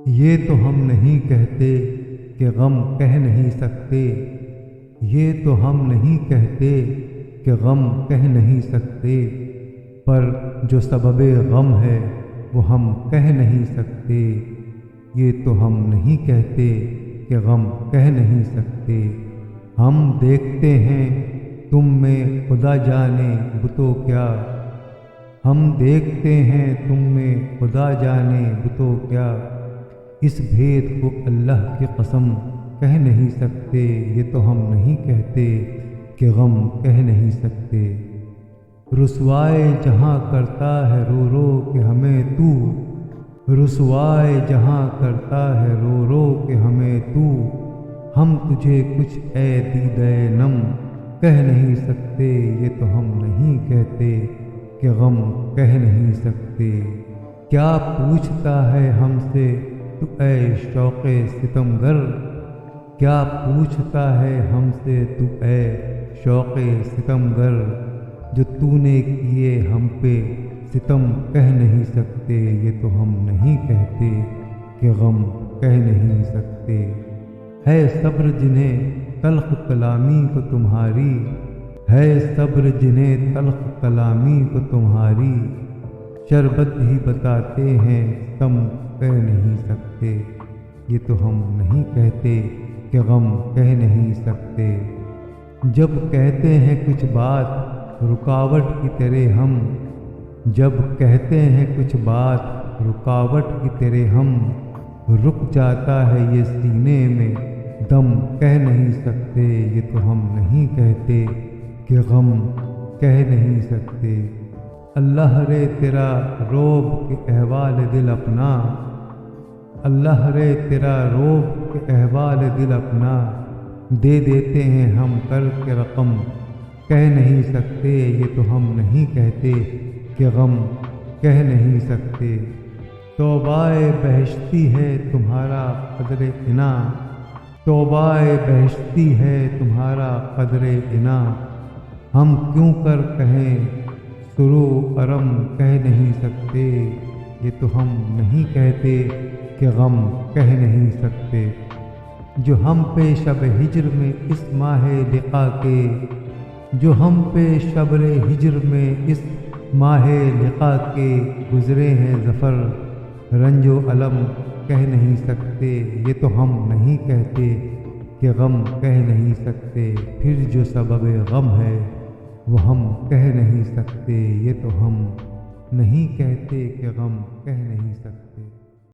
یہ تو ہم نہیں کہتے کہ غم کہہ نہیں سکتے، یہ تو ہم نہیں کہتے کہ غم کہہ نہیں سکتے، پر جو سبب غم ہے وہ ہم کہہ نہیں سکتے۔ یہ تو ہم نہیں کہتے کہ غم کہہ نہیں سکتے۔ ہم دیکھتے ہیں تم میں خدا جانے بتو کیا، ہم دیکھتے ہیں تم میں خدا جانے بتو کیا، اس بھید کو اللہ کی قسم کہہ نہیں سکتے۔ یہ تو ہم نہیں کہتے کہ غم کہہ نہیں سکتے۔ رسوائے جہاں کرتا ہے رو رو کہ ہمیں تو، رسوائے جہاں کرتا ہے رو رو کہ ہمیں تو، ہم تجھے کچھ اے دیدہ نم کہہ نہیں سکتے۔ یہ تو ہم نہیں کہتے کہ غم کہہ نہیں سکتے۔ کیا پوچھتا ہے ہم سے تو اے شوق ستمگر، کیا پوچھتا ہے ہم سے تو اے شوق ستمگر، جو تو نے کیے ہم پہ ستم کہہ نہیں سکتے۔ یہ تو ہم نہیں کہتے کہ غم کہہ نہیں سکتے۔ ہے صبر جنہیں تلخ کلامی کو تمہاری، ہے صبر جنہیں تلخ کلامی کو تمہاری، شربت ہی بتاتے ہیں تم کہہ نہیں سکتے۔ یہ تو ہم نہیں کہتے کہ غم کہہ نہیں سکتے۔ جب کہتے ہیں کچھ بات رکاوٹ کی تیرے ہم، جب کہتے ہیں کچھ بات رکاوٹ کی تیرے ہم، رک جاتا ہے یہ سینے میں دم کہہ نہیں سکتے۔ یہ تو ہم نہیں کہتے کہ غم کہہ نہیں سکتے۔ اللہ رے تیرا روب کے احوال دل اپنا، اللہ رے تیرا روب کے احوال دل اپنا، دے دیتے ہیں ہم کر کے رقم کہہ نہیں سکتے۔ یہ تو ہم نہیں کہتے کہ غم کہہ نہیں سکتے۔ توبہ بہشتی ہے تمہارا قدر انا، توبہ بہشتی ہے تمہارا قدر انا، ہم کیوں کر کہیں سرو کرم کہہ نہیں سکتے۔ یہ تو ہم نہیں کہتے کہ غم کہہ نہیں سکتے۔ جو ہم پہ شب ہجر میں اس ماہ لقا کے، جو ہم پہ شب ہجر میں اس ماہ لقا کے گزرے ہیں ظفر، رنج و علم کہہ نہیں سکتے۔ یہ تو ہم نہیں کہتے کہ غم کہہ نہیں سکتے۔ پھر جو سبب غم ہے وہ ہم کہہ نہیں سکتے۔ یہ تو ہم نہیں کہتے کہ غم کہہ نہیں سکتے۔